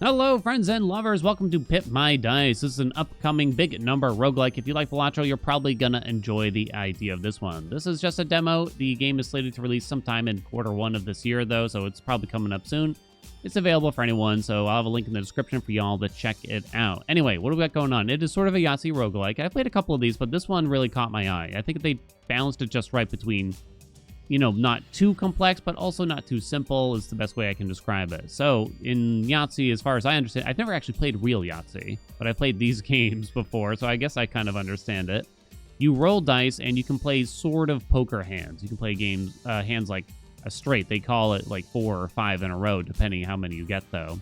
Hello, friends and lovers. Welcome to Pip My Dice. This is an upcoming big number roguelike. If you like Balatro, you're probably going to enjoy the idea of this one. This is just a demo. The game is slated to release sometime in Q1 of this year, though, so it's probably coming up soon. It's available for anyone, so I'll have a link in the description for y'all to check it out. Anyway, what do we got going on? It is sort of a Yahtzee roguelike. I played a couple of these, but this one really caught my eye. I think they balanced it just right between, not too complex, but also not too simple is the best way I can describe it. So in Yahtzee, as far as I understand, I've never actually played real Yahtzee, but I played these games before, so I guess I kind of understand it. You roll dice, and you can play sort of poker hands. You can play hands like a straight. They call it like 4 or 5 in a row, depending how many you get, though.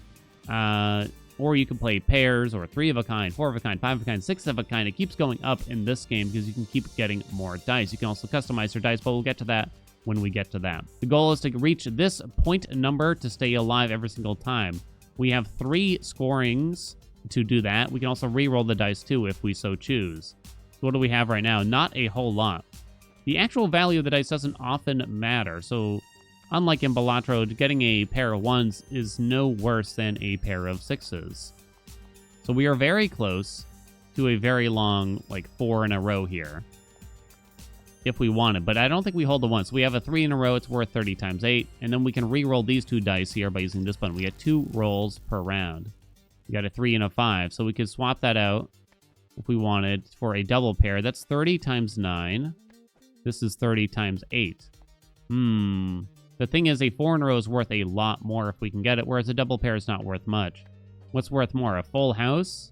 Or you can play pairs, or 3 of a kind, 4 of a kind, 5 of a kind, 6 of a kind. It keeps going up in this game because you can keep getting more dice. You can also customize your dice, but we'll get to that when we get to that. The goal is to reach this point number to stay alive every single time. We have 3 scorings to do that. We can also re-roll the dice too if we so choose. So what do we have right now? Not a whole lot. The actual value of the dice doesn't often matter. So unlike in Balatro, getting a pair of 1s is no worse than a pair of 6s. So we are very close to a very long, 4 in a row here, if we wanted, but I don't think we hold the 1. So we have a 3 in a row. It's worth 30 times 8, and then we can re-roll these 2 dice here by using this button. We get 2 rolls per round. We got a 3 and a 5, so we could swap that out if we wanted for a double pair. That's 30 times 9. This is 30 times 8. The thing is, a 4 in a row is worth a lot more if we can get it, whereas a double pair is not worth much. What's worth more? A full house,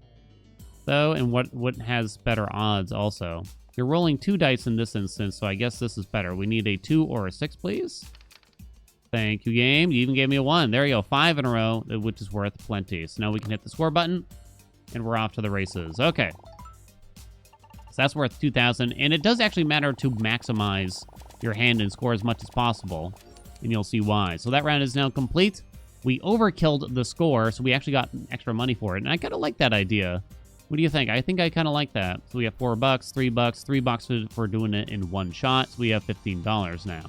though, and what has better odds also? You're rolling 2 dice in this instance, so I guess this is better. We need a 2 or a 6, please. Thank you, game. You even gave me a 1. There you go. 5 in a row, which is worth plenty. So now we can hit the score button, and we're off to the races. Okay. So that's worth 2,000, and it does actually matter to maximize your hand and score as much as possible, and you'll see why. So that round is now complete. We overkilled the score, so we actually got extra money for it, and I kind of like that idea. What do you think? I think I kind of like that. So we have $4, $3, $3 for doing it in one shot. So we have $15 now.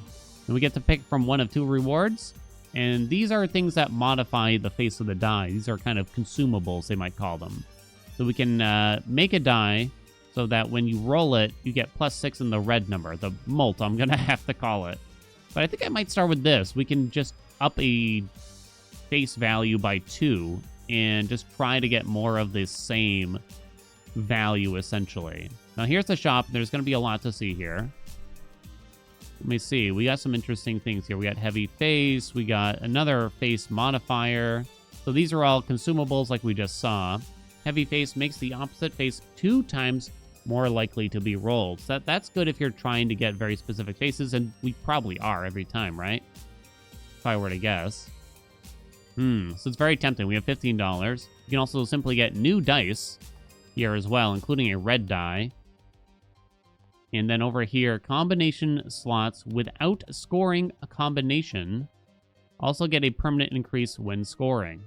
And we get to pick from one of 2 rewards. And these are things that modify the face of the die. These are kind of consumables, they might call them. So we can make a die so that when you roll it, you get +6 in the red number, the molt, I'm going to have to call it. But I think I might start with this. We can just up a face value by 2 and just try to get more of the same value, essentially. Now, here's the shop. There's going to be a lot to see here. Let me see. We got some interesting things here. We got heavy face. We got another face modifier. So these are all consumables like we just saw. Heavy face makes the opposite face 2 times more likely to be rolled. So that's good if you're trying to get very specific faces, and we probably are every time, right? If I were to guess. So it's very tempting. We have $15. You can also simply get new dice here as well, including a red die. And then over here, combination slots without scoring a combination also get a permanent increase when scoring.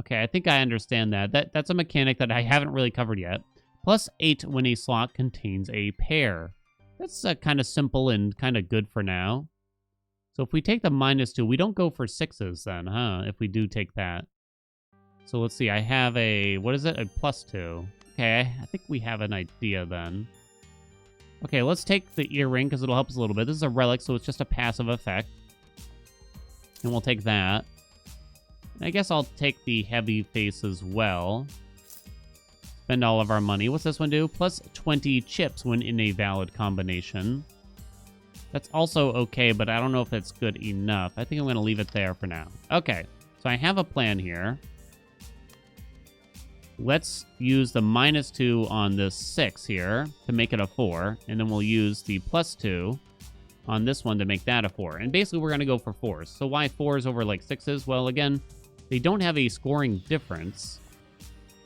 Okay, I think I understand that. That's a mechanic that I haven't really covered yet. +8 when a slot contains a pair. That's kind of simple and kind of good for now. So if we take the -2, we don't go for 6s then, huh? If we do take that. So let's see, I have a, what is it? A +2. Okay, I think we have an idea then. Okay, let's take the earring because it'll help us a little bit. This is a relic, so it's just a passive effect. And we'll take that. And I guess I'll take the heavy face as well. Spend all of our money. What's this one do? +20 chips when in a valid combination. That's also okay, but I don't know if it's good enough. I think I'm going to leave it there for now. Okay, so I have a plan here. Let's use the -2 on this 6 here to make it a 4, and then we'll use the +2 on this one to make that a 4. And basically, we're going to go for 4s. So why 4s over 6s? Well, again, they don't have a scoring difference.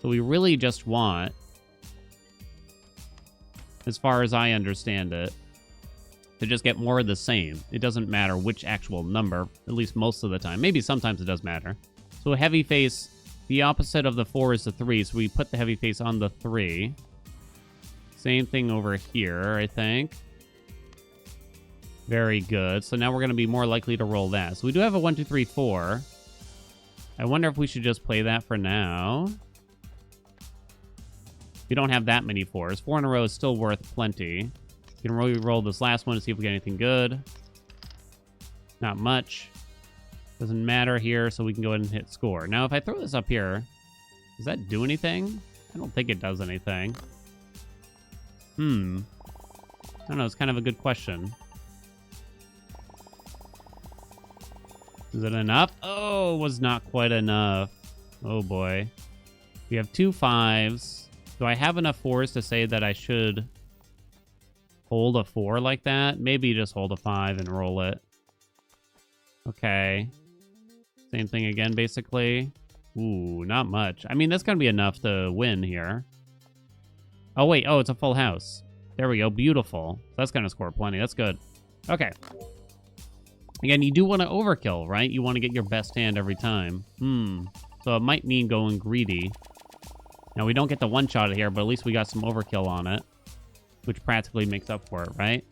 So we really just want, as far as I understand it, to just get more of the same. It doesn't matter which actual number, at least most of the time. Maybe sometimes it does matter. So a heavy face, the opposite of the 4 is the 3, so we put the heavy face on the 3. Same thing over here, I think. Very good. So now we're going to be more likely to roll that. So we do have a 1, 2, 3, 4. I wonder if we should just play that for now. We don't have that many 4s. 4 in a row is still worth plenty. We can re-roll this last one to see if we get anything good. Not much. Doesn't matter here, so we can go ahead and hit score. Now, if I throw this up here, does that do anything? I don't think it does anything. I don't know. It's kind of a good question. Is it enough? Oh, it was not quite enough. Oh, boy. We have 2 5s. Do I have enough 4s to say that I should hold a 4 like that? Maybe just hold a 5 and roll it. Okay. Same thing again, basically. Ooh, not much. I mean, that's going to be enough to win here. Oh, wait. Oh, it's a full house. There we go. Beautiful. That's going to score plenty. That's good. Okay. Again, you do want to overkill, right? You want to get your best hand every time. So it might mean going greedy. Now, we don't get the one-shot here, but at least we got some overkill on it, which practically makes up for it, right?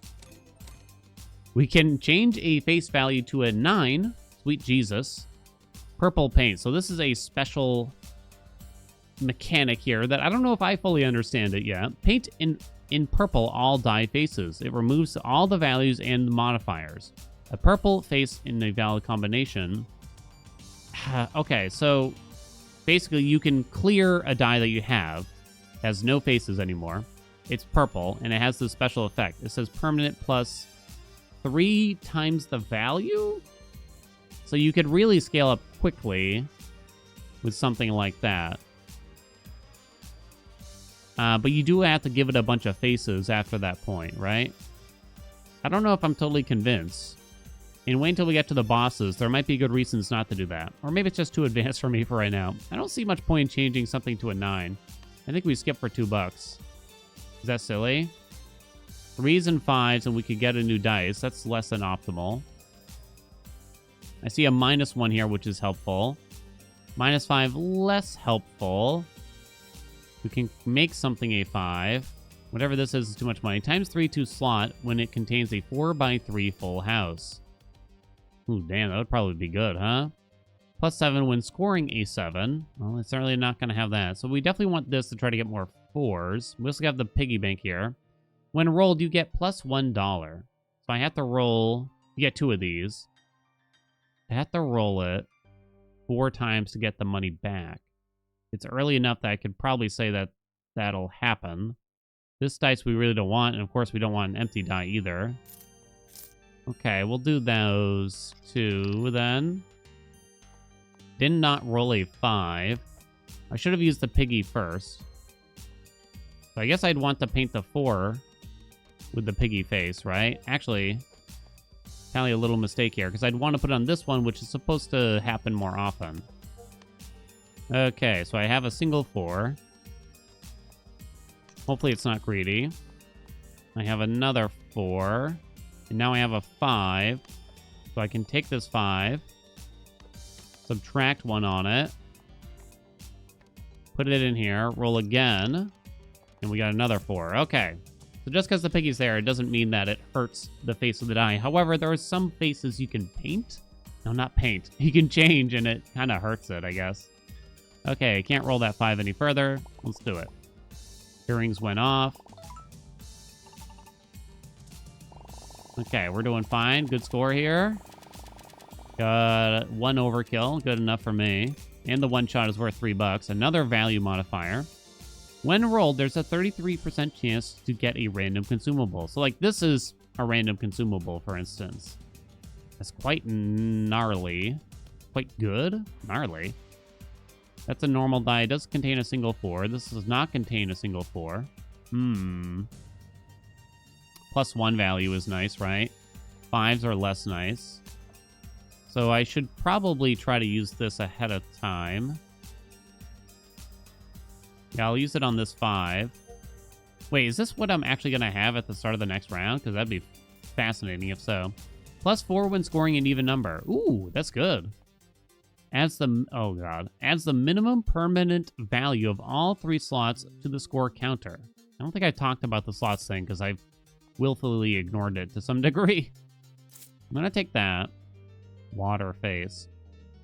We can change a face value to a 9. Sweet Jesus. Purple paint. So this is a special mechanic here that I don't know if I fully understand it yet. Paint in purple all die faces. It removes all the values and the modifiers. A purple face in a valid combination. Okay, so basically you can clear a die that you have. It has no faces anymore. It's purple, and it has this special effect. It says permanent plus 3 times the value? So you could really scale up quickly with something like that. But you do have to give it a bunch of faces after that point, right? I don't know if I'm totally convinced. And wait until we get to the bosses. There might be good reasons not to do that. Or maybe it's just too advanced for me for right now. I don't see much point in changing something to a 9. I think we skip for $2. Is that silly? 3s and 5s, and we could get a new dice. That's less than optimal. I see a -1 here, which is helpful. -5, less helpful. We can make something a 5. Whatever this is too much money. ×3 to slot when it contains a 4x3 full house. Ooh, damn, that would probably be good, huh? +7 when scoring a 7. Well, it's certainly not going to have that. So we definitely want this to try to get more 4s. We also have the piggy bank here. When rolled, you get +$1. So I have to roll... You get 2 of these. I have to roll it 4 times to get the money back. It's early enough that I could probably say that that'll happen. This dice we really don't want, and of course we don't want an empty die either. Okay, we'll do those 2 then. Did not roll a 5. I should have used the piggy first. So I guess I'd want to paint the 4 with the piggy face, right? Actually, probably a little mistake here, because I'd want to put it on this one, which is supposed to happen more often. Okay, so I have a single 4. Hopefully it's not greedy. I have another 4. And now I have a 5. So I can take this 5. Subtract 1 on it. Put it in here. Roll again. And we got another 4. Okay. So just because the piggy's there, it doesn't mean that it hurts the face of the die. However, there are some faces you can paint. No, not paint. You can change, and it kind of hurts it, I guess. Okay, can't roll that 5 any further. Let's do it. Earrings went off. Okay, we're doing fine. Good score here. Got 1 overkill. Good enough for me. And the one shot is worth $3. Another value modifier. When rolled, there's a 33% chance to get a random consumable. So, like, this is a random consumable, for instance. That's quite gnarly. Quite good. Gnarly. That's a normal die. It does contain a single 4. This does not contain a single 4. +1 value is nice, right? 5s are less nice. So I should probably try to use this ahead of time. Yeah, I'll use it on this 5. Wait, is this what I'm actually going to have at the start of the next round? Because that'd be fascinating if so. +4 when scoring an even number. Ooh, that's good. Adds the... Oh, God. Adds the minimum permanent value of all 3 slots to the score counter. I don't think I talked about the slots thing because I've willfully ignored it to some degree. I'm going to take that. Water face.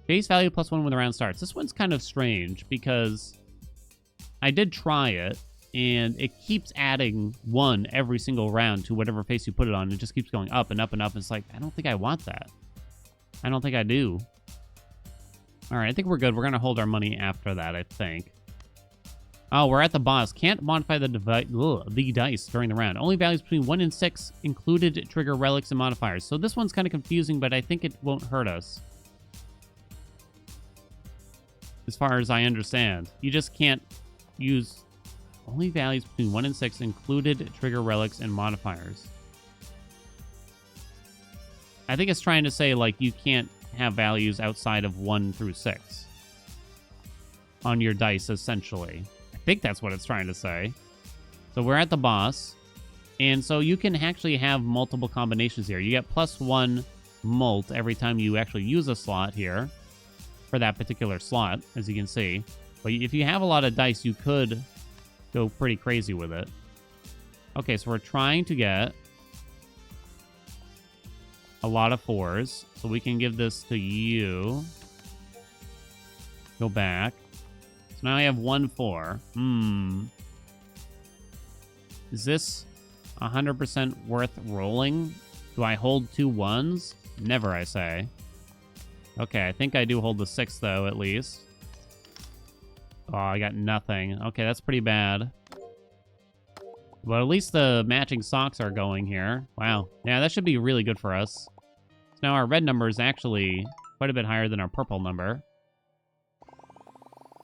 Face value +1 when the round starts. This one's kind of strange because I did try it, and it keeps adding 1 every single round to whatever face you put it on. It just keeps going up and up and up. It's like, I don't think I want that. I don't think I do. All right, I think we're good. We're going to hold our money after that, I think. Oh, we're at the boss. Can't modify the dice during the round. Only values between 1 and 6 included trigger relics and modifiers. So this one's kind of confusing, but I think it won't hurt us. As far as I understand. You just can't use only values between 1 and 6 included trigger relics and modifiers. I think it's trying to say, like, you can't have values outside of 1 through 6 on your dice, essentially. I think that's what it's trying to say. So we're at the boss, and so you can actually have multiple combinations here. You get +1 molt every time you actually use a slot here for that particular slot, as you can see. But if you have a lot of dice, you could go pretty crazy with it. Okay, so we're trying to get a lot of 4s, so we can give this to you. Go back. So now I have 1 4. Is this 100% worth rolling? Do I hold 2 1s? Never, I say. Okay, I think I do hold the 6, though, at least. Oh, I got nothing. Okay, that's pretty bad. But at least the matching socks are going here. Wow. Yeah, that should be really good for us. So now our red number is actually quite a bit higher than our purple number.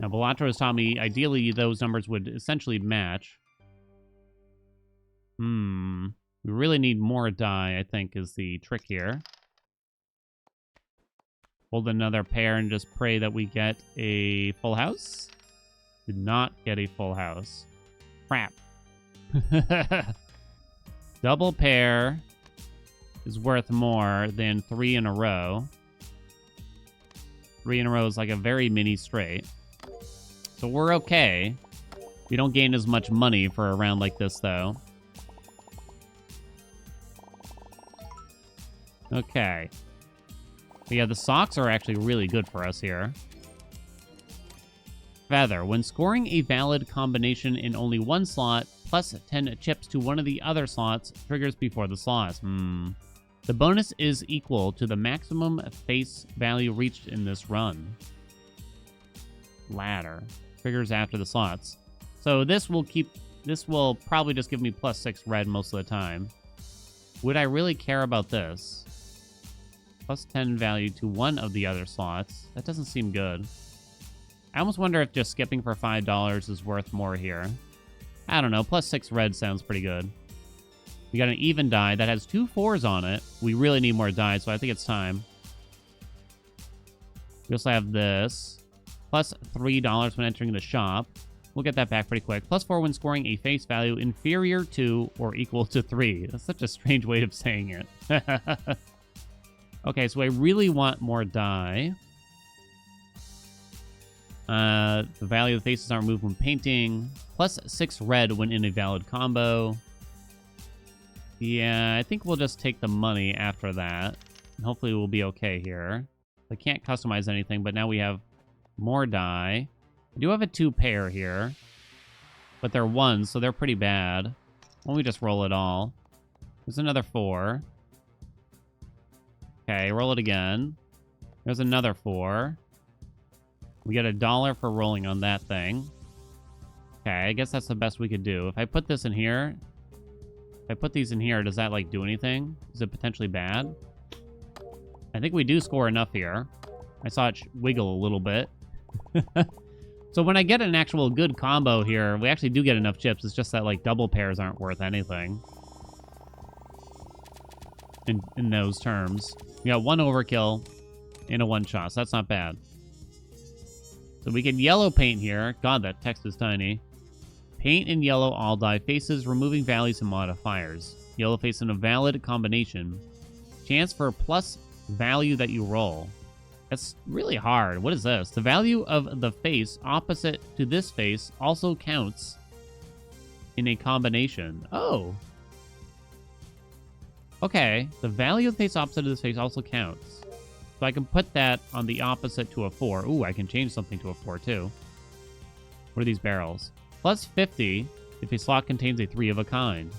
Now, Balatro has taught me, ideally, those numbers would essentially match. We really need more die, I think, is the trick here. Hold another pair and just pray that we get a full house. Did not get a full house. Crap. Double pair is worth more than 3 in a row. 3 in a row is like a very mini straight. So we're okay. We don't gain as much money for a round like this, though. Okay. But yeah, the socks are actually really good for us here. Feather. When scoring a valid combination in only one slot, plus 10 chips to one of the other slots triggers before the slots. The bonus is equal to the maximum face value reached in this run. Ladder. Triggers after the slots. So this will probably just give me +6 red most of the time. Would I really care about this? +10 value to one of the other slots. That doesn't seem good. I almost wonder if just skipping for $5 is worth more here. I don't know. +6 red sounds pretty good. We got an even die that has 2 4s on it. We really need more die, so I think it's time. We also have this. +$3 when entering the shop. We'll get that back pretty quick. +4 when scoring a face value inferior to or equal to 3. That's such a strange way of saying it. Okay, so I really want more die. The value of the faces aren't moved when painting. +6 red when in a valid combo. Yeah, I think we'll just take the money after that. And hopefully we'll be okay here. I can't customize anything, but now we have more die. I do have a 2 pair here. But they're 1s, so they're pretty bad. Why don't we just roll it all? There's another 4. Okay, roll it again. There's another 4. We get $1 for rolling on that thing. Okay, I guess that's the best we could do. If I put this in here... If I put these in here, does that, like, do anything? Is it potentially bad? I think we do score enough here. I saw it wiggle a little bit. So when I get an actual good combo here, we actually do get enough chips. It's just that, like, double pairs aren't worth anything. In those terms. We got 1 overkill in a one-shot, so that's not bad. So we can yellow paint here. God, that text is tiny. Paint in yellow all die faces, removing values and modifiers. Yellow face in a valid combination. Chance for plus value that you roll. That's really hard. What is this? The value of the face opposite to this face also counts in a combination. Oh. Okay. The value of the face opposite of this face also counts. So I can put that on the opposite to a 4. Ooh, I can change something to a 4 too. What are these barrels? Plus 50 if a slot contains a 3 of a kind.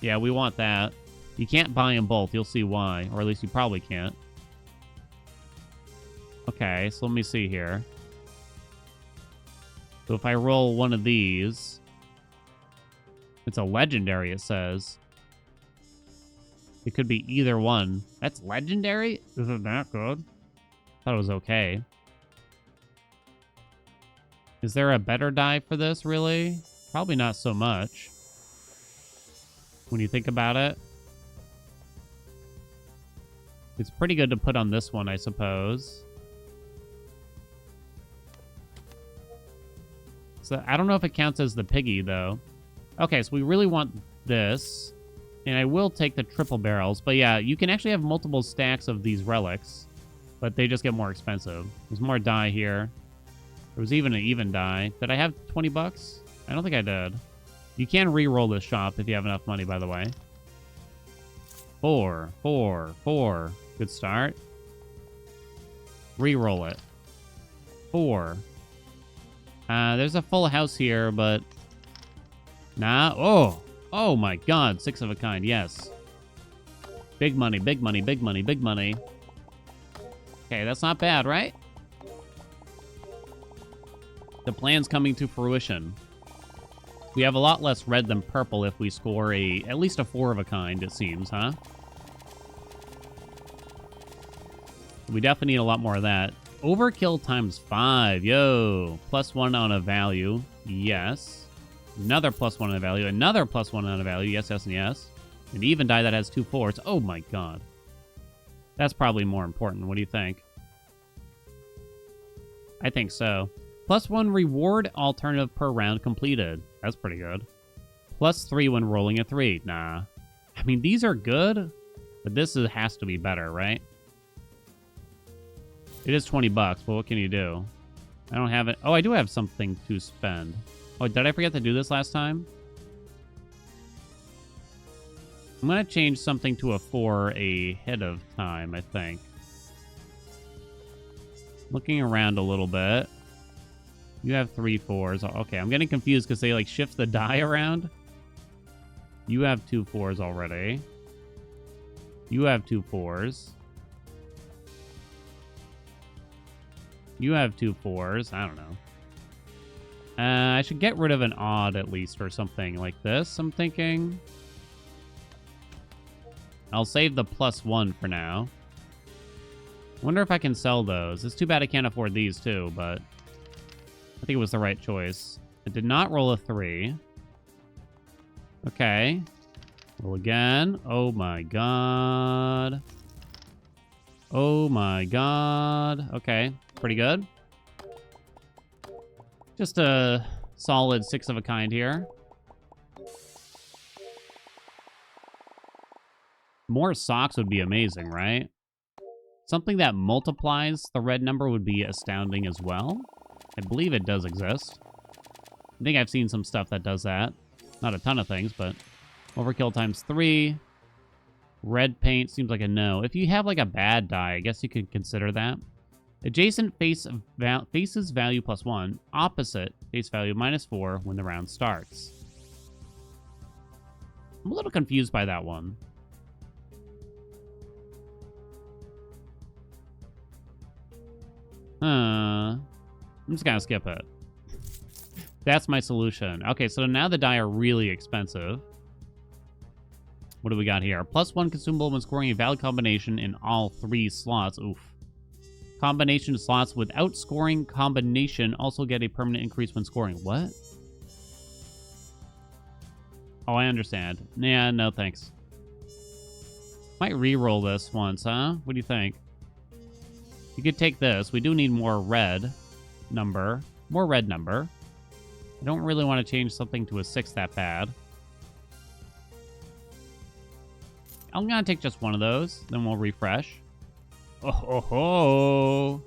Yeah, we want that. You can't buy them both. You'll see why. Or at least you probably can't. Okay, so let me see here. So if I roll one of these... It's a legendary, it says. It could be either one. That's legendary? Isn't that good? Thought it was okay. Is there a better die for this, really? Probably not so much. When you think about it. It's pretty good to put on this one, I suppose. So I don't know if it counts as the piggy, though. Okay, so we really want this. And I will take the triple barrels. But yeah, you can actually have multiple stacks of these relics. But they just get more expensive. There's more die here. There was even an even die. Did I have 20 bucks? I don't think I did. You can re-roll this shop if you have enough money, by the way. 4, 4, 4. Good start. Re-roll it. 4. There's a full house here, but... Nah. Oh! Oh my god. 6 of a kind. Yes. Big money, big money, big money, big money. Okay, that's not bad, right? The plan's coming to fruition. We have a lot less red than purple if we score at least a 4 of a kind, it seems, huh? We definitely need a lot more of that. Overkill times 5. Yo. +1 on a value. Yes. Another +1 on a value. Another +1 on a value. Yes, yes, and yes. An even die that has 2 4s. Oh my god. That's probably more important. What do you think? I think so. +1 reward alternative per round completed. That's pretty good. +3 when rolling a 3. Nah. I mean, these are good, but this has to be better, right? It is 20 bucks, but what can you do? I don't have it. Oh, I do have something to spend. Oh, did I forget to do this last time? I'm going to change something to a 4 ahead of time, I think. Looking around a little bit. You have 3 4s. Okay, I'm getting confused because they, like, shift the die around. You have 2 4s already. You have 2 4s. You have 2 4s. I don't know. I should get rid of an odd at least or something like this, I'm thinking. I'll save the +1 for now. Wonder if I can sell those. It's too bad I can't afford these too, but I think it was the right choice. I did not roll a 3. Okay. Roll again. Oh my god. Oh my god. Okay. Pretty good. Just a solid 6 of a kind here. More socks would be amazing, right? Something that multiplies the red number would be astounding as well. I believe it does exist. I think I've seen some stuff that does that. Not a ton of things, but overkill times 3. Red paint seems like a no. If you have like a bad die, I guess you could consider that. Adjacent faces value +1. Opposite face value -4 when the round starts. I'm a little confused by that one. I'm just gonna skip it. That's my solution. Okay, so now the die are really expensive. What do we got here? +1 consumable when scoring a valid combination in all 3 slots. Oof. Combination slots without scoring combination also get a permanent increase when scoring. What? Oh, I understand. Yeah, no thanks. Might re-roll this once, huh? What do you think? You could take this. We do need more red number. More red number. I don't really want to change something to a 6 that bad. I'm going to take just one of those. Then we'll refresh. Oh, ho, ho.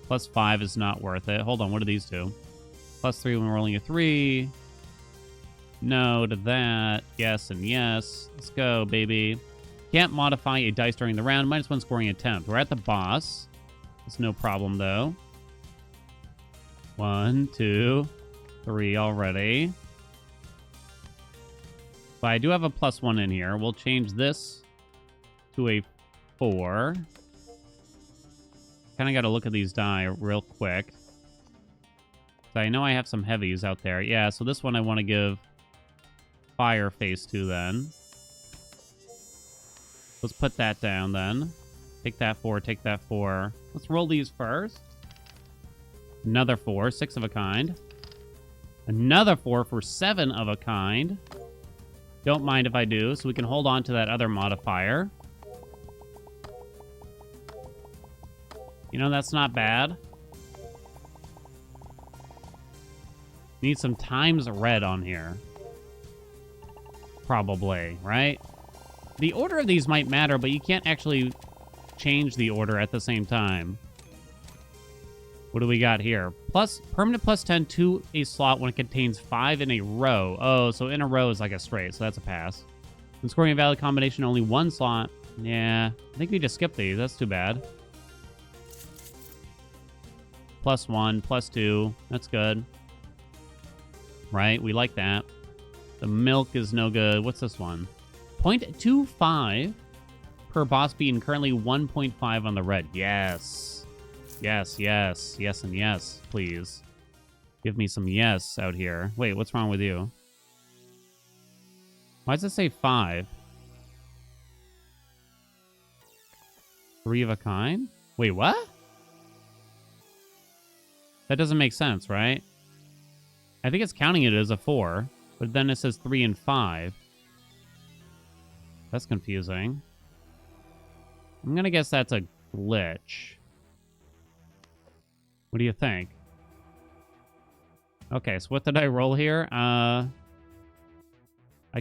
+5 is not worth it. Hold on, what do these do? +3 when rolling a 3. No to that. Yes and yes. Let's go, baby. Can't modify a dice during the round. -1 scoring attempt. We're at the boss. It's no problem, though. 1, 2, 3 already. But I do have a +1 in here. We'll change this to a 4. Kind of got to look at these die real quick. So I know I have some heavies out there. Yeah, so this one I want to give fire face to then. Let's put that down then. Take that 4, take that 4. Let's roll these first. Another 4, 6 of a kind. Another 4 for 7 of a kind. Don't mind if I do, so we can hold on to that other modifier. You know, that's not bad. Need some times red on here. Probably, right? The order of these might matter, but you can't actually change the order at the same time. What do we got here? Permanent +10 to a slot when it contains 5 in a row. Oh, so in a row is like a straight, so that's a pass. When scoring a valid combination, only 1 slot. Yeah, I think we just skipped these. That's too bad. +1, +2. That's good. Right, we like that. The milk is no good. What's this one? 0.25 per boss beat and currently 1.5 on the red. Yes. Yes, yes, yes, and yes, please. Give me some yes out here. Wait, what's wrong with you? Why does it say 5? 3 of a kind? Wait, what? That doesn't make sense, right? I think it's counting it as a 4, but then it says 3 and 5. That's confusing. I'm gonna guess that's a glitch. What do you think? Okay, so what did I roll here? I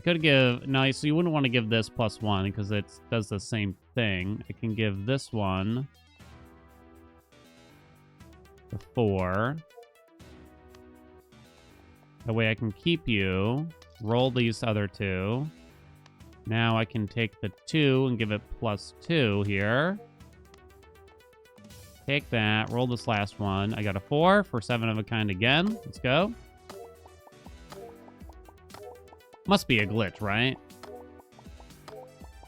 could give... No, so you wouldn't want to give this +1 because it does the same thing. I can give this one the 4. That way I can keep you. Roll these other 2. Now I can take the 2 and give it +2 here. Take that. Roll this last one. I got a 4 for 7 of a kind again. Let's go. Must be a glitch, right?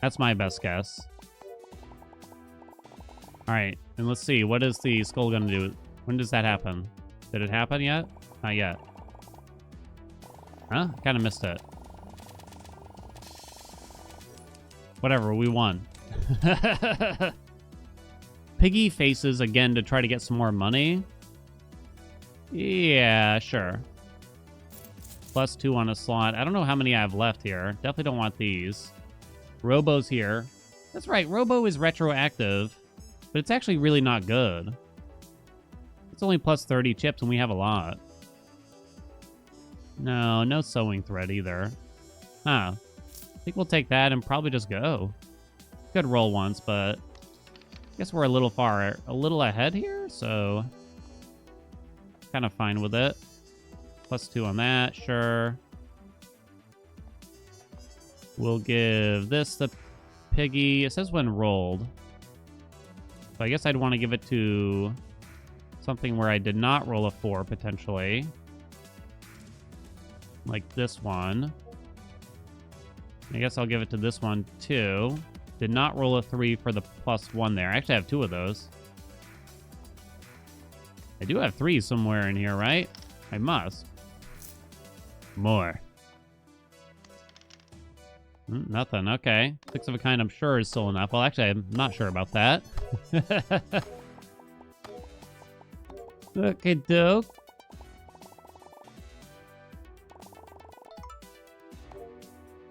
That's my best guess. Alright, and let's see. What is the skull gonna do? When does that happen? Did it happen yet? Not yet. Huh? I kind of missed it. Whatever, we won. Piggy faces again to try to get some more money. Yeah, sure. +2 on a slot. I don't know how many I have left here. Definitely don't want these. Robo's here. That's right, Robo is retroactive, but it's actually really not good. It's only +30 chips and we have a lot. No, no sewing thread either. Huh. I think we'll take that and probably just go. Could roll once, but I guess we're a little ahead here, so kind of fine with it. +2 on that, sure. We'll give this the piggy. It says when rolled. So I guess I'd want to give it to something where I did not roll a 4, potentially. Like this one. I guess I'll give it to this one, too. Did not roll a 3 for the +1 there. I actually have 2 of those. I do have 3 somewhere in here, right? I must. More. Nothing. Okay. 6 of a kind, I'm sure, is still enough. Well, actually, I'm not sure about that. Okay, dope.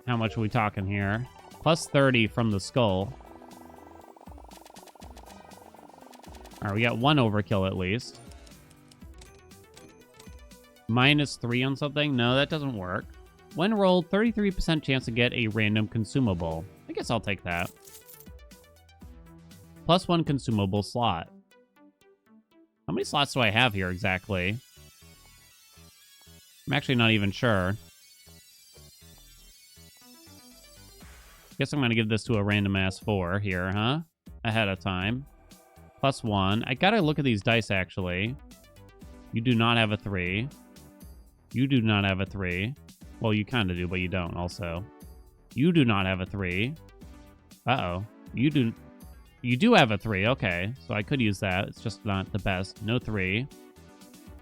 How much are we talking here? +30 from the skull. All right, we got 1 overkill at least. -3 on something? No, that doesn't work. When rolled, 33% chance to get a random consumable. I guess I'll take that. +1 consumable slot. How many slots do I have here exactly? I'm actually not even sure. Guess I'm going to give this to a random ass 4 here, huh? Ahead of time. +1. I gotta look at these dice, actually. You do not have a 3. You do not have a 3. Well, you kind of do, but you don't also. You do not have a 3. Uh-oh. You do have a 3. Okay, so I could use that. It's just not the best. No 3.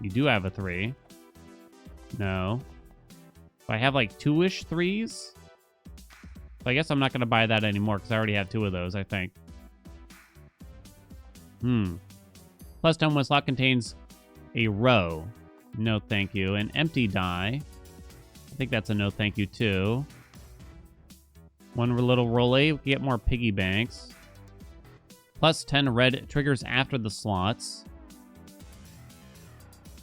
You do have a 3. No. So I have like 2-ish 3s. So I guess I'm not going to buy that anymore because I already have 2 of those, I think. +10 when slot contains a row. No thank you. An empty die. I think that's a no thank you too. One little rollie. We can get more piggy banks. +10 red triggers after the slots.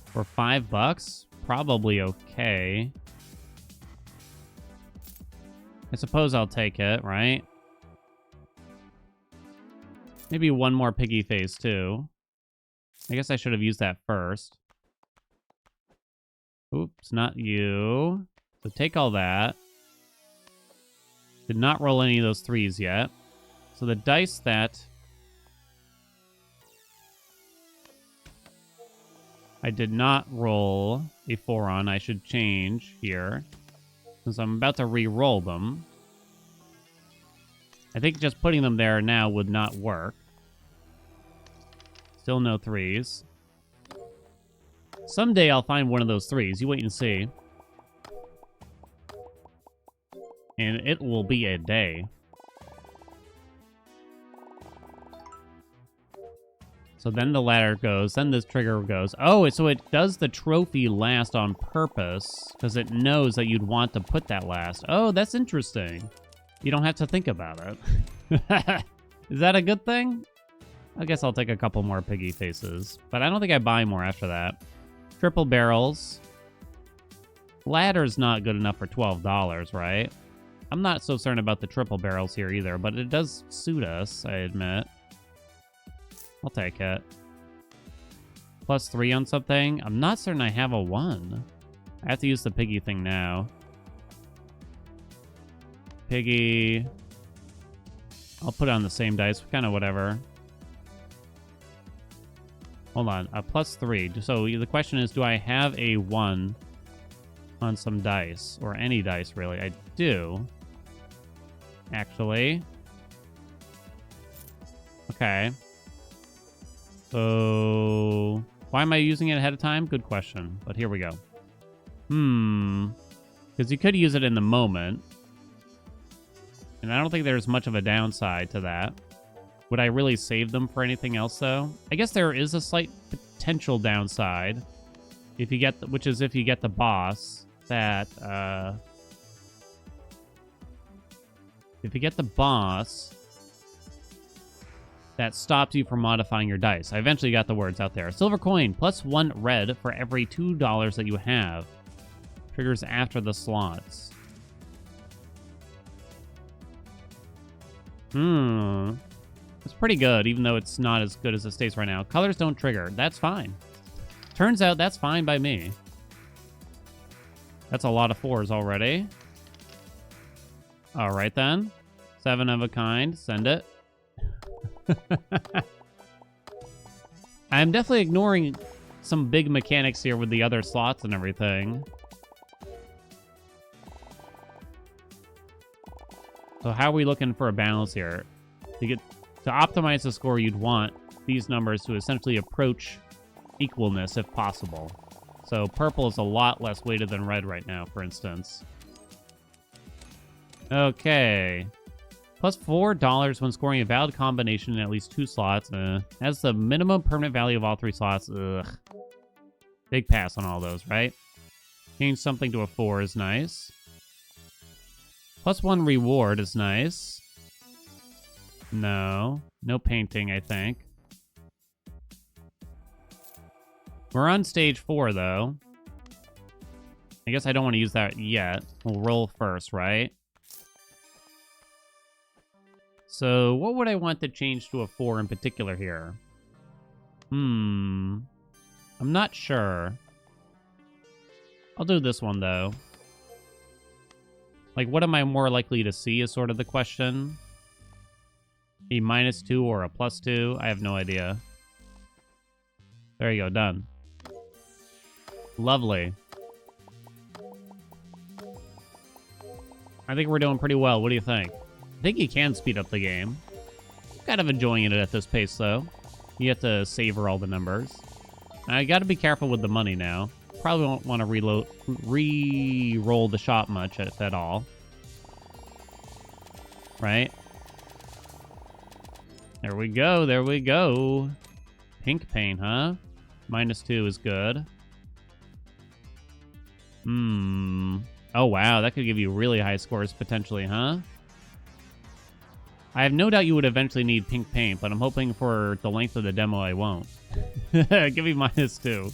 For $5? Probably okay. I suppose I'll take it, right? Maybe one more piggy face, too. I guess I should have used that first. Oops, not you. So take all that. Did not roll any of those 3s yet. So the dice that I did not roll a 4 on, I should change here, since I'm about to re-roll them. I think just putting them there now would not work. Still no 3s. Someday I'll find one of those 3s. You wait and see. And it will be a day. So then the ladder goes, then this trigger goes. Oh, so it does the trophy last on purpose because it knows that you'd want to put that last. Oh, that's interesting. You don't have to think about it. Is that a good thing? I guess I'll take a couple more piggy faces, but I don't think I buy more after that. Triple barrels. Ladder's not good enough for $12, right? I'm not so certain about the triple barrels here either, but it does suit us, I admit. I'll take it. +3 on something. I'm not certain I have a 1. I have to use the piggy thing now. Piggy. I'll put it on the same dice. Kind of whatever. Hold on. A +3. So the question is, do I have a 1 on some dice? Or any dice, really? I do. Actually. Okay. So, why am I using it ahead of time? Good question, but here we go. Because you could use it in the moment. And I don't think there's much of a downside to that. Would I really save them for anything else, though? I guess there is a slight potential downside. If you get, which is if you get the boss, that, if you get the boss, that stops you from modifying your dice. I eventually got the words out there. Silver coin, +1 red for every $2 that you have. Triggers after the slots. It's pretty good, even though it's not as good as it states right now. Colors don't trigger. That's fine. Turns out that's fine by me. That's a lot of 4s already. All right, then. 7 of a kind. Send it. I'm definitely ignoring some big mechanics here with the other slots and everything. So how are we looking for a balance here? To optimize the score, you'd want these numbers to essentially approach equalness if possible. So purple is a lot less weighted than red right now, for instance. Okay. +$4 when scoring a valid combination in at least 2 slots. Has the minimum permanent value of all 3 slots. Ugh. Big pass on all those, right? Change something to a 4 is nice. +1 reward is nice. No. No painting, I think. We're on stage 4, though. I guess I don't want to use that yet. We'll roll first, right? So, what would I want to change to a 4 in particular here? I'm not sure. I'll do this one, though. Like, what am I more likely to see is sort of the question. A -2 or a +2? I have no idea. There you go, done. Lovely. I think we're doing pretty well. What do you think? I think you can speed up the game. Kind of enjoying it at this pace, though. You have to savor all the numbers. I got to be careful with the money now. Probably won't want to re-roll the shot much, if at all. Right? There we go, there we go. Pink paint, huh? -2 is good. Oh, wow, that could give you really high scores, potentially, huh? I have no doubt you would eventually need pink paint, but I'm hoping for the length of the demo I won't. Give me -2.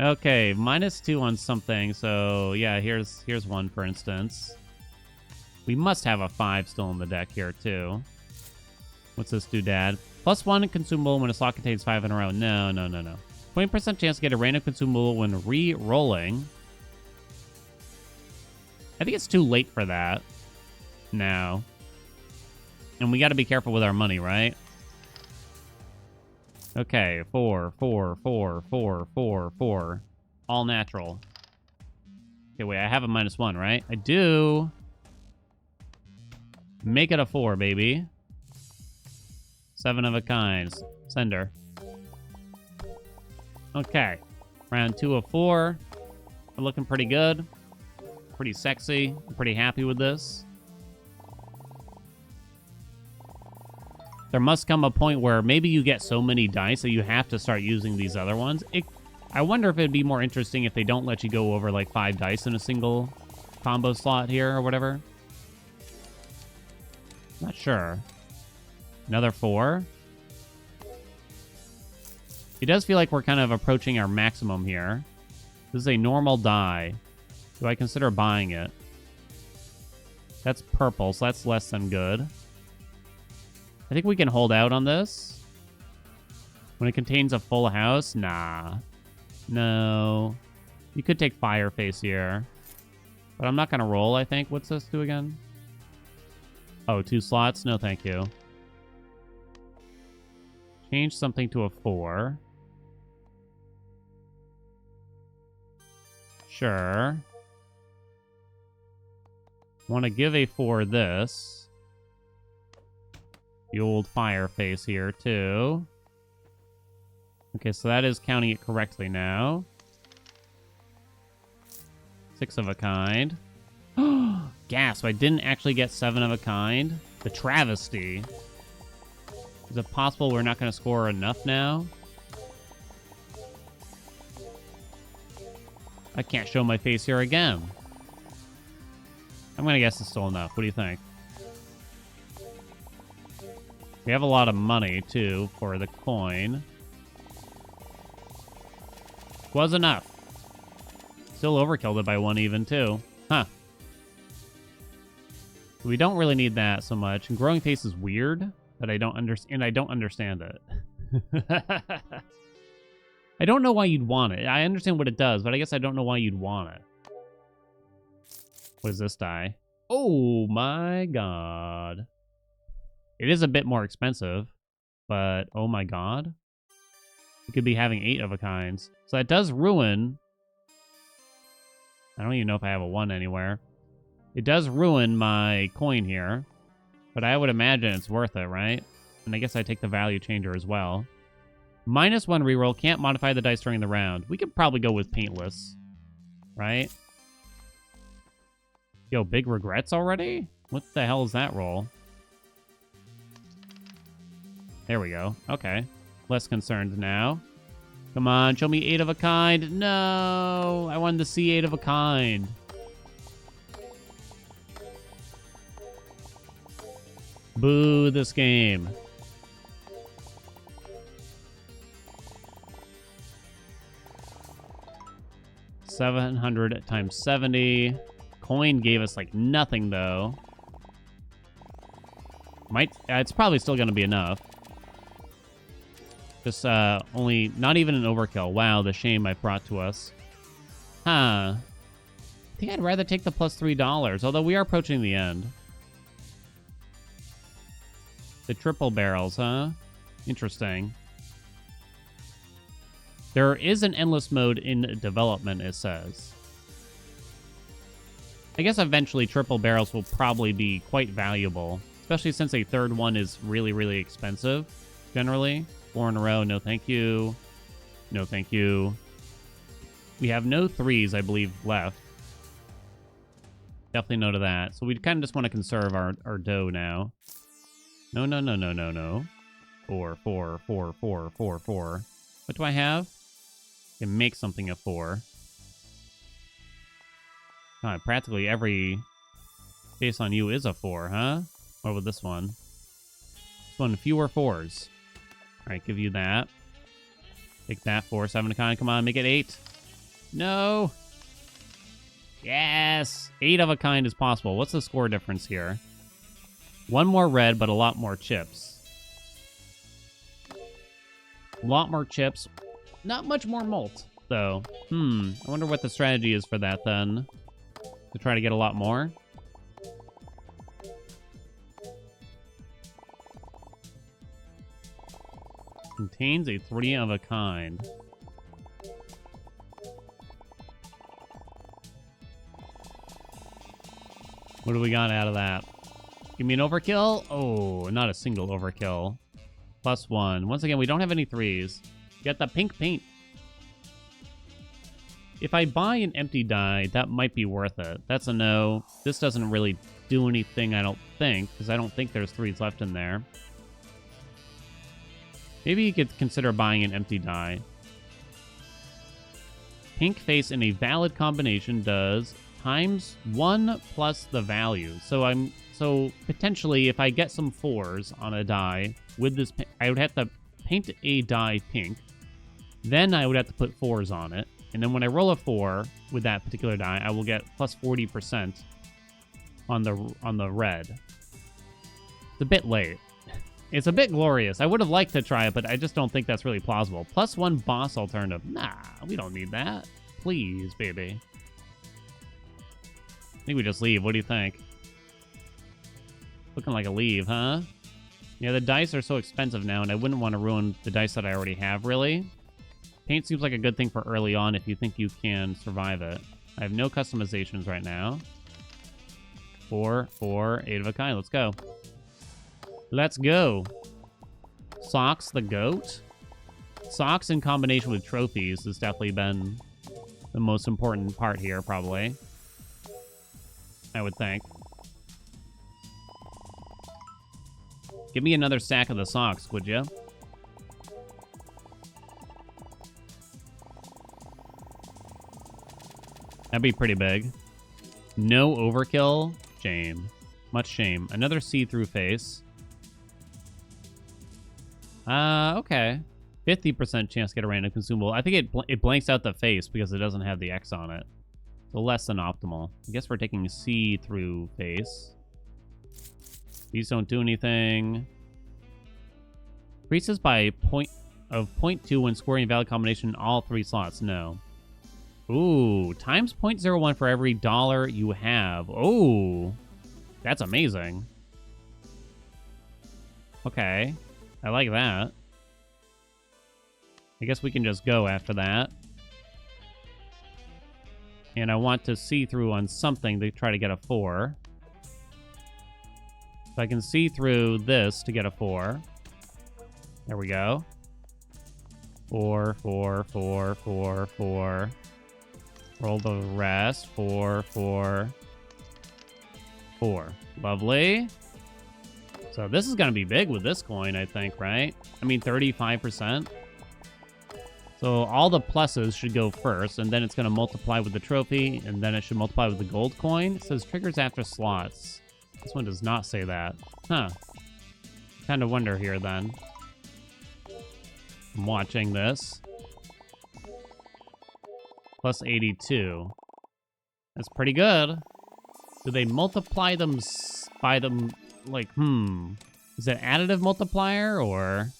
Okay, -2 on something, so yeah, here's one, for instance. We must have a 5 still in the deck here, too. What's this doodad? +1 consumable when a slot contains 5 in a row. No. 20% chance to get a random consumable when re-rolling. I think it's too late for that now. And we got to be careful with our money, right? Okay, 4. All natural. Okay, wait, I have a -1, right? I do. Make it a 4, baby. 7 of a kind. Sender. Okay. Round 2 of 4. We're looking pretty good. Pretty sexy. I'm pretty happy with this. There must come a point where maybe you get so many dice that you have to start using these other ones. I wonder if it'd be more interesting if they don't let you go over like 5 dice in a single combo slot here or whatever. Not sure. Another 4. It does feel like we're kind of approaching our maximum here. This is a normal die. Do I consider buying it? That's purple, so that's less than good. I think we can hold out on this. When it contains a full house? Nah. No. You could take Fireface here. But I'm not going to roll, I think. What's this do again? Oh, 2 slots? No, thank you. Change something to a 4. Sure. Want to give a 4 this. The old Fireface here, too. Okay, so that is counting it correctly now. 6 of a kind. Gasp, I didn't actually get 7 of a kind. The travesty. Is it possible we're not going to score enough now? I can't show my face here again. I'm going to guess it's still enough. What do you think? We have a lot of money, too, for the coin. Was enough. Still overkilled it by 1 even, too. Huh. We don't really need that so much. And Growing Pace is weird, but I don't understand it. I don't know why you'd want it. I understand what it does, but I guess I don't know why you'd want it. What does this die? Oh my god. It is a bit more expensive, but oh my god. We could be having 8 of a kinds. So that does ruin... I don't even know if I have a 1 anywhere. It does ruin my coin here, but I would imagine it's worth it, right? And I guess I take the value changer as well. -1 reroll, can't modify the dice during the round. We could probably go with paintless, right? Yo, big regrets already? What the hell is that roll? There we go. Okay. Less concerned now. Come on, show me 8 of a kind. No! I wanted to see 8 of a kind. Boo this game. $700 times 70. Coin gave us like nothing though. It's probably still gonna be enough. Just only not even an overkill. Wow, the shame I brought to us. Huh. think I'd rather take the plus $3, although we are approaching the end. The triple barrels, huh? Interesting. There is an endless mode in development, it says. I guess eventually triple barrels will probably be quite valuable, especially since a third one is really, really expensive, generally. 4 in a row, no thank you. No thank you. We have no 3s, I believe, left. Definitely no to that. So we kind of just want to conserve our dough now. No, no, no, no, no, no. 4, 4, 4, 4, 4, 4. What do I have? I can make something a 4. God, practically every face on you is a 4, huh? What about this one? This one, fewer 4s. All right, give you that. Take that 4, 7 of a kind. Come on, make it 8. No. Yes. 8 of a kind is possible. What's the score difference here? 1 more red, but a lot more chips. A lot more chips. Not much more malt, though. I wonder what the strategy is for that, then. To try to get a lot more. Contains a 3 of a kind. What do we got out of that? Give me an overkill? Oh, not a single overkill. +1. Once again, we don't have any 3s. Get the pink paint. If I buy an empty die, that might be worth it. That's a no. This doesn't really do anything, I don't think, because I don't think there's 3s left in there. Maybe you could consider buying an empty die. Pink face in a valid combination does ×1 plus the value. So potentially, if I get some 4s on a die with this, I would have to paint a die pink. Then I would have to put 4s on it. And then when I roll a 4 with that particular die, I will get plus 40% on the red. It's a bit late. It's a bit glorious. I would have liked to try it, but I just don't think that's really plausible. +1 boss alternative. Nah, we don't need that. Please, baby. I think we just leave. What do you think? Looking like a leave, huh? Yeah, the dice are so expensive now, and I wouldn't want to ruin the dice that I already have, really. Paint seems like a good thing for early on if you think you can survive it. I have no customizations right now. 4, 4, 8 of a kind. Let's go. Let's go. Socks the goat. Socks in combination with trophies has definitely been the most important part here, probably. I would think. Give me another stack of the socks, would you? That'd be pretty big. No overkill? Shame. Much shame. Another see-through face. Okay. 50% chance to get a random consumable. I think it blanks out the face because it doesn't have the X on it. So less than optimal. I guess we're taking a see-through face. These don't do anything. Increases by 0.2 when scoring a valid combination in all 3 slots. No. Ooh, times 0.01 for every dollar you have. Oh, that's amazing. Okay, I like that. I guess we can just go after that. And I want to see through on something to try to get a 4. If I can see through this to get a 4. There we go. 4, 4, 4, 4, 4. Roll the rest. 4, 4, 4. Lovely. So this is going to be big with this coin, I think, right? I mean, 35%. So all the pluses should go first, and then it's going to multiply with the trophy, and then it should multiply with the gold coin. It says triggers after slots. This one does not say that. Huh. Kind of wonder here, then. I'm watching this. Plus 82. That's pretty good. Do they multiply them by them, like, Is it additive multiplier, or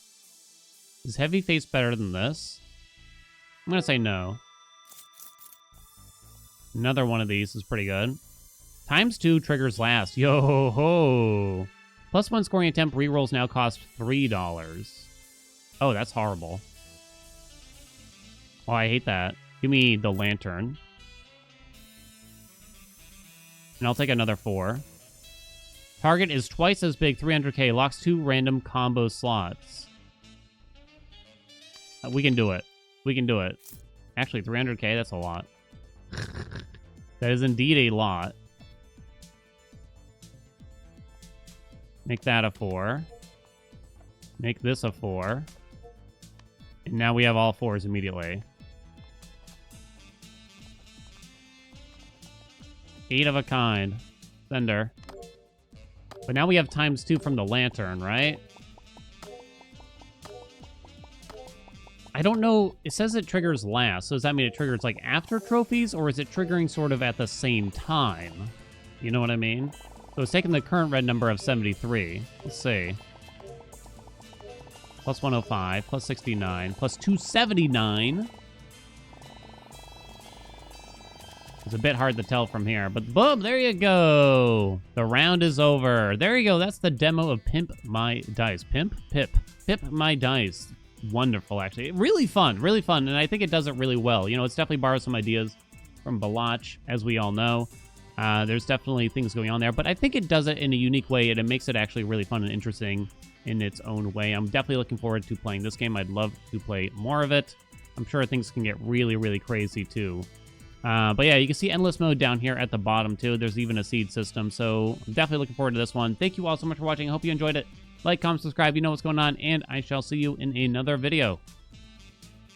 is heavy face better than this? I'm gonna say no. Another one of these is pretty good. ×2 triggers last. Yo ho ho. +1 scoring attempt rerolls now cost $3. Oh, that's horrible. Oh, I hate that. Give me the lantern. And I'll take another 4. Target is twice as big, 300k. Locks 2 random combo slots. We can do it. We can do it. Actually, 300k, that's a lot. That is indeed a lot. Make that a 4. Make this a 4. And now we have all 4s immediately. 8 of a kind. Sender. But now we have ×2 from the lantern, right? I don't know. It says it triggers last. So does that mean it triggers like after trophies, or is it triggering sort of at the same time? You know what I mean? So it's taking the current red number of 73. Let's see. +105, +69, +279. It's a bit hard to tell from here, but boom, there you go. The round is over. There you go. That's the demo of Pimp My Dice. Pip My Dice. Wonderful, actually. Really fun, and I think it does it really well. You know, it's definitely borrowed some ideas from Balach, as we all know. There's definitely things going on there, but I think it does it in a unique way, and it makes it actually really fun and interesting in its own way. I'm definitely looking forward to playing this game. I'd love to play more of it. I'm sure things can get really, really crazy, too. But yeah, you can see endless mode down here at the bottom, too. There's even a seed system, so I'm definitely looking forward to this one. Thank you all so much for watching. I hope you enjoyed it. Like, comment, subscribe, you know what's going on, and I shall see you in another video.